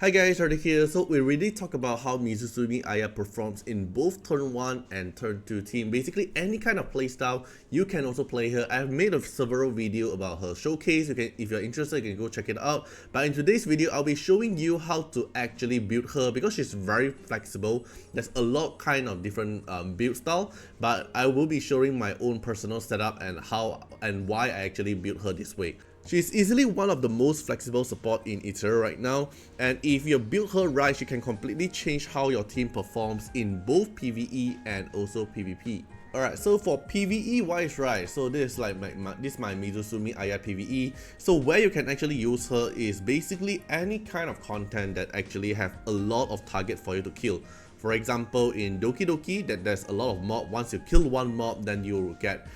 Hi guys, Artiar here. So we really talk about how Mizusumi Aya performs in both turn 1 and turn 2 team. Basically any kind of playstyle, you can also play her. I've made several videos about her showcase. If you're interested, you can go check it out. But in today's video, I'll be showing you how to actually build her because she's very flexible. There's a lot kind of different build style, but I will be showing my own personal setup and how and why I actually built her this way. She's easily one of the most flexible support in Etheria right now, and if you build her right, she can completely change how your team performs in both PvE and also PvP. Alright, so for PvE wise, right, so this is like my Mizusumi Aya PvE. So where you can actually use her is basically any kind of content that actually have a lot of target for you to kill. For example, in Doki Doki, that there's a lot of mob. Once you kill one mob, then you'll get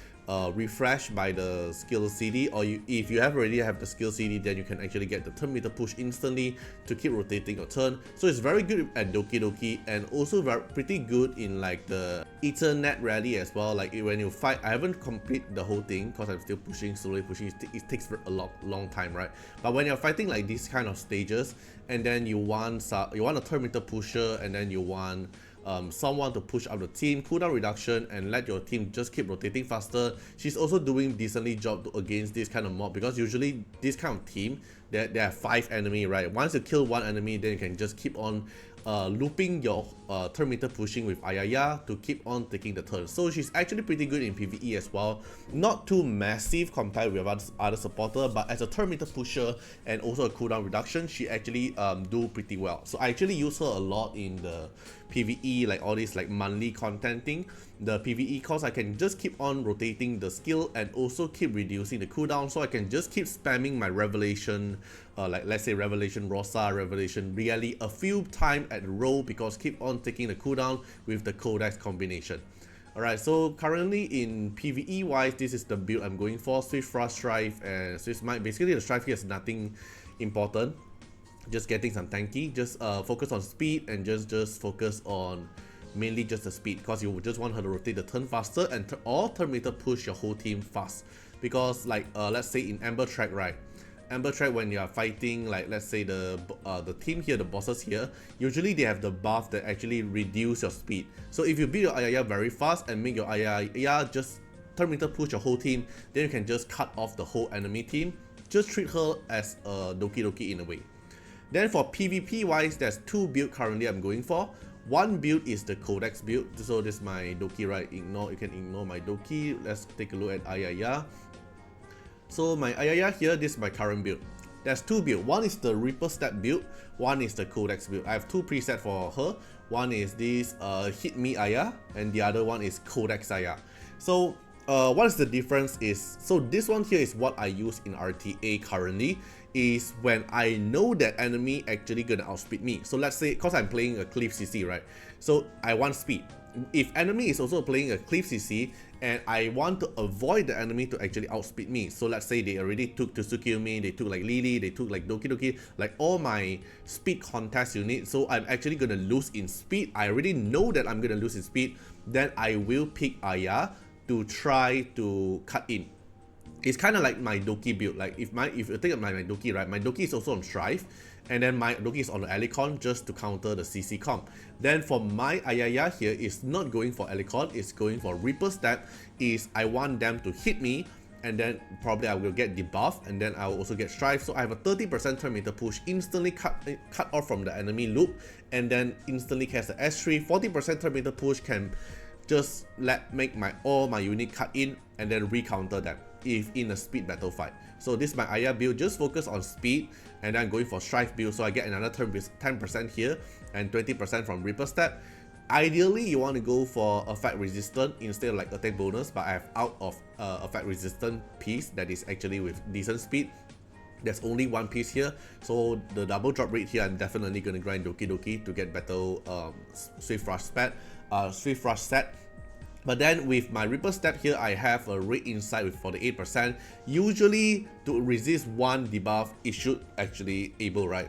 refreshed by the skill CD, or if you already have the skill CD, then you can actually get the turn meter push instantly to keep rotating your turn. So it's very good at Doki Doki, and also pretty good in like the Ethernet rally as well. Like when you fight, I haven't completed the whole thing because I'm still slowly pushing. It takes a long time, right? But when you're fighting like these kind of stages, and then you want a turn meter pusher, and then you want someone to push up the team, cooldown reduction, and let your team just keep rotating faster. She's also doing decently job against this kind of mob, because usually this kind of team, there are 5 enemy, right? Once you kill one enemy, then you can just keep on looping your turn meter pushing with Aya to keep on taking the turn. So she's actually pretty good in PvE as well. Not too massive compared with other supporter, but as a turn meter pusher and also a cooldown reduction, she actually do pretty well. So I actually use her a lot in the PvE, like all this like monthly content thing. The PvE cause I can just keep on rotating the skill and also keep reducing the cooldown, so I can just keep spamming my revelation, like let's say revelation Rosa, revelation Really a few times at a row, because keep on taking the cooldown with the Codex combination. Alright, so currently in PvE wise, this is the build I'm going for. Swift Frost Strife and Swift Might. Basically the Strife here is nothing important, just getting some tanky. Just focus on speed and just focus on mainly just the speed, because you just want her to rotate the turn faster and or turn meter push your whole team fast. Because like let's say in Amber Track, right? Amber Track, when you are fighting, like let's say the team here, the bosses here, usually they have the buff that actually reduce your speed. So if you build your Aya very fast and make your Aya just turn meter push your whole team, then you can just cut off the whole enemy team. Just treat her as a Doki Doki in a way. Then for PvP wise, there's 2 builds currently I'm going for. One build is the Codex build. So this is my Doki, right? You can ignore my Doki. Let's take a look at Aya. So my Aya here, this is my current build. There's 2 builds. One is the Reaper Step build, one is the Codex build. I have 2 presets for her. One is this Hit Me Aya, and the other one is Codex Aya. So what is the difference is, so this one here is what I use in RTA currently, is when I know that enemy actually gonna outspeed me. So let's say, because I'm playing a Cliff CC, right? So I want speed. If enemy is also playing a Cliff CC and I want to avoid the enemy to actually outspeed me, so let's say they already took Tsukiomi, they took like Lily, they took like Doki Doki, like all my speed contest unit, so I'm actually gonna lose in speed. I already know that I'm gonna lose in speed, then I will pick Aya to try to cut in. It's kind of like my Doki build. Like if you think of my Doki, right? My Doki is also on Strife, and then my Doki is on the Alicon just to counter the CC comp. Then for my Aya here, is not going for Alicon, it's going for Reaper Step. Is I want them to hit me, and then probably I will get debuff, and then I will also get Strife. So I have a 30% turn meter push, instantly cut off from the enemy loop, and then instantly cast the S3. 40% turn meter push can just make all my unit cut in and then recounter them if in a speed battle fight. So this is my Aya build, just focus on speed, and then going for Strife build, so I get another turn with 10% here and 20% from Reaper Step. Ideally you want to go for effect resistant instead of like attack bonus, but I have out of effect resistant piece that is actually with decent speed. There's only 1 piece here, so the double drop rate here, I'm definitely going to grind Doki Doki to get better Swift Rush set. But then with my Reaper Step here, I have a Raid Insight with 48%. Usually to resist 1 debuff, it should actually able, right?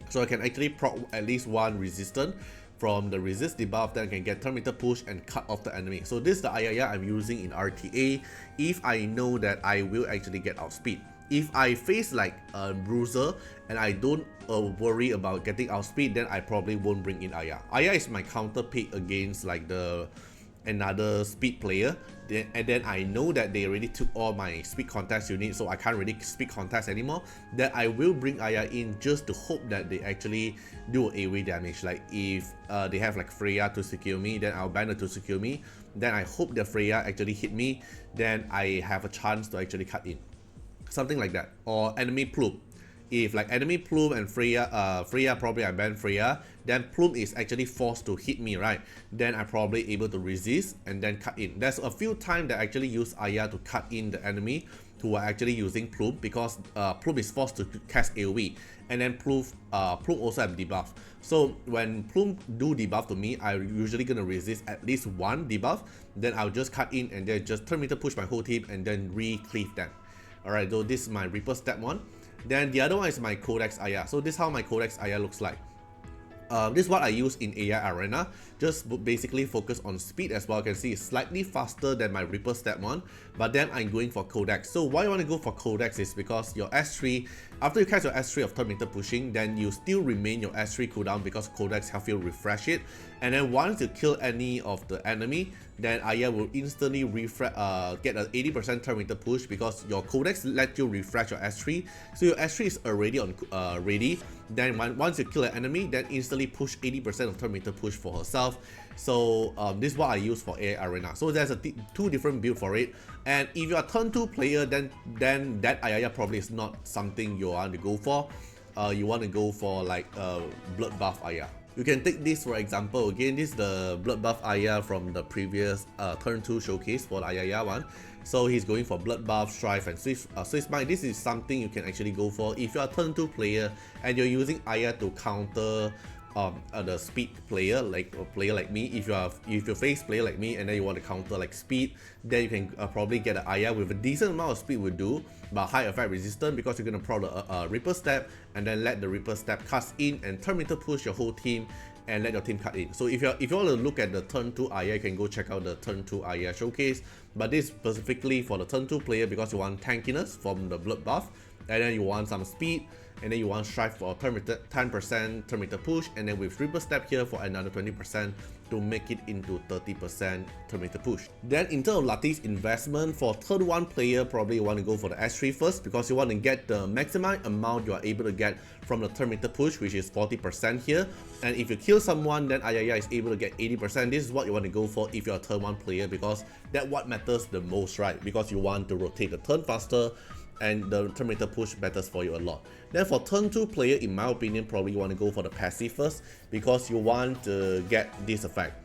So I can actually proc at least 1 resistance from the resist debuff, then I can get turn meter push and cut off the enemy. So this is the Aya I'm using in RTA if I know that I will actually get outspeed. If I face like a bruiser and I don't worry about getting outspeed, then I probably won't bring in Aya. Aya is my counter pick against like another speed player, and then I know that they already took all my speed contest units, so I can't really speed contest anymore. Then I will bring Aya in just to hope that they actually do AoE damage. Like if they have like Freya to secure me, then I'll ban her to secure me. Then I hope that Freya actually hit me, then I have a chance to actually cut in. Something like that. Or enemy Plume. If like enemy Plume and Freya probably I ban Freya, then Plume is actually forced to hit me, right? Then I'm probably able to resist and then cut in. There's a few times that I actually use Aya to cut in the enemy who are actually using Plume, because Plume is forced to cast AoE, and then Plume also have debuff. So when Plume do debuff to me, I'm usually gonna resist at least one debuff. Then I'll just cut in and then just turn meter push my whole team and then re-cleave them. Alright, so this is my Reaper step 1. Then the other one is my Codex Aya. So this is how my Codex Aya looks like. This is what I use in Aya Arena. Just basically focus on speed as well. You can see it's slightly faster than my Reaper step 1, but then I'm going for Codex. So why you want to go for Codex is because your S3, after you cast your S3 of turn meter pushing, then you still remain your S3 cooldown because Codex helps you refresh it. And then once you kill any of the enemy, then Aya will instantly get an 80% turn meter push because your Codex let you refresh your S3. So your S3 is already on ready. Then once you kill an enemy, then instantly push 80% of turn meter push for herself. So this is what I use for Aya Arena. So there's two different builds for it. And if you're a turn 2 player, then that Aya probably is not something you want to go for. You want to go for like blood buff Aya. You can take this for example. Again, this is the blood buff Aya from the previous turn 2 showcase for the Aya one. So he's going for blood buff, strife, and Swift Smite. This is something you can actually go for if you're a turn 2 player and you're using Aya to counter the speed player, like a player like me. If you face player like me and then you want to counter like speed, then you can probably get an Aya with a decent amount of speed will do, but high effect resistance, because you're gonna prod a Reaper step and then let the Reaper step cast in and turn meter push your whole team and let your team cut in. So if you want to look at the turn 2 Aya, you can go check out the turn 2 Aya showcase, but this specifically for the turn 2 player because you want tankiness from the blood buff, and then you want some speed, and then you want strife for 10% turn meter push, and then with Reaper step here for another 20% to make it into 30% turn meter push. Then in terms of Lattice investment, for turn 1 player, probably you want to go for the S3 first because you want to get the maximum amount you are able to get from the turn meter push, which is 40% here. And if you kill someone, then Aya is able to get 80%. This is what you want to go for if you're a turn 1 player, because that's what matters the most, right? Because you want to rotate the turn faster, and the turn meter push matters for you a lot. Then for turn 2 player, in my opinion, probably you want to go for the passive first because you want to get this effect.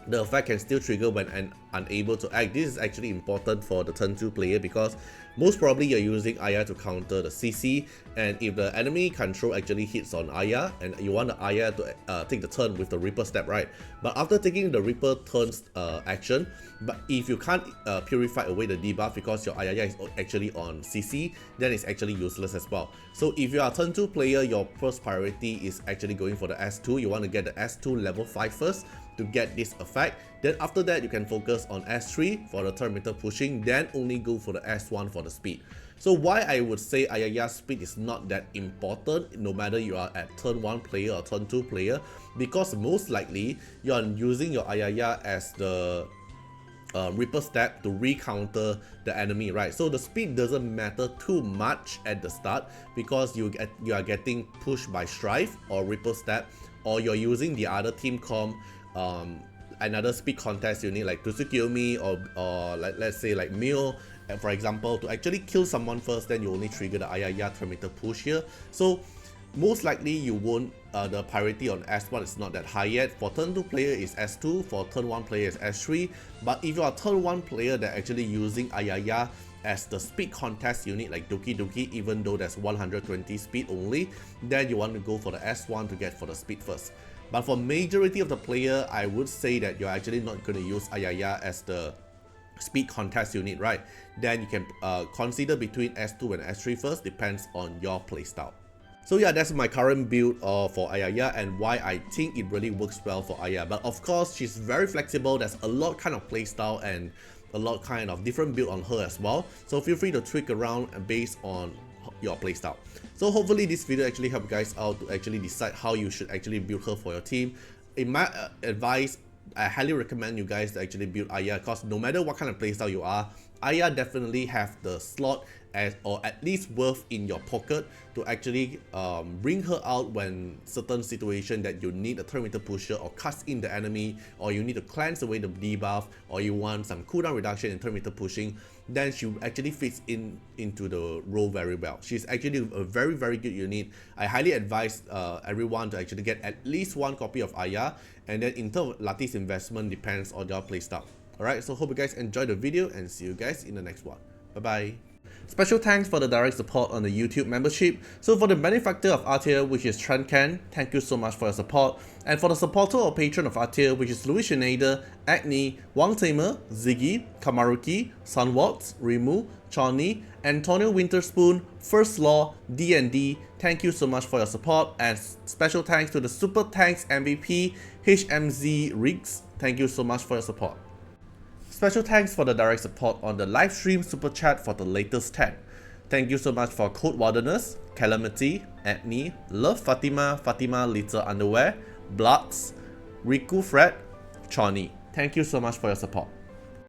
The effect can still trigger when unable to act. This is actually important for the turn 2 player because most probably you're using Aya to counter the CC, and if the enemy control actually hits on Aya and you want the Aya to take the turn with the Reaper step, right? But after taking the Reaper turns action, but if you can't purify away the debuff because your Aya is actually on CC, then it's actually useless as well. So if you are a turn 2 player, your first priority is actually going for the S2. You want to get the S2 level 5 first to get this effect. Then after that, you can focus on S3 for the turn meter pushing, then only go for the S1 for the speed. So why I would say Ayaya's speed is not that important no matter you are at turn 1 player or turn 2 player, because most likely you are using your Ayaya as the Reaper step to re-counter the enemy, right? So the speed doesn't matter too much at the start because you are getting pushed by strife or Reaper step, or you're using the other team comp another speed contest unit like Tsukuyomi or like, let's say like Mio, for example, to actually kill someone first. Then you only trigger the Ayaya turn meter push here. So most likely you won't, the priority on S1 is not that high yet. For turn 2 player is S2, for turn 1 player is S3. But if you are a turn 1 player that actually using Ayaya as the speed contest unit like Doki Doki, even though there's 120 speed only, then you want to go for the S1 to get for the speed first. But for majority of the player, I would say that you're actually not going to use Ayaya as the speed contest unit, right? Then you can consider between S2 and S3 first, depends on your playstyle. So yeah, that's my current build for Aya and why I think it really works well for Aya. But of course, she's very flexible. There's a lot kind of playstyle and a lot kind of different build on her as well. So feel free to tweak around based on your playstyle. So hopefully this video actually helped you guys out to actually decide how you should actually build her for your team. In my advice, I highly recommend you guys to actually build Aya, because no matter what kind of playstyle you are, Aya definitely have the slot or at least worth in your pocket to actually bring her out when certain situation that you need a turn meter pusher or cuts in the enemy, or you need to cleanse away the debuff, or you want some cooldown reduction in turn meter pushing. Then she actually fits into the role very well. She's actually a very good unit. I highly advise everyone to actually get at least one copy of Aya, and then in terms of Lattice investment depends on your playstyle. Alright, so hope you guys enjoyed the video and see you guys in the next one. Bye bye. Special thanks for the direct support on the YouTube membership. So for the benefactor of Artiar, which is Trencan, thank you so much for your support. And for the supporter or patron of Artiar, which is Louis Schneider, Agni, Wang Tamer, Ziggy, Kamaruki, Sunwaltz, Rimu, Chawny, Antonio Winterspoon, First Law, D&D, thank you so much for your support. And special thanks to the Super Tanks MVP, HMZ Riggs, thank you so much for your support. Special thanks for the direct support on the live stream super chat for the latest 10. Thank you so much for Code Wardeners, Calamity, Agni, Love Fatima, Fatima Little Underwear, Bloods, Riku Fred, Chawny. Thank you so much for your support.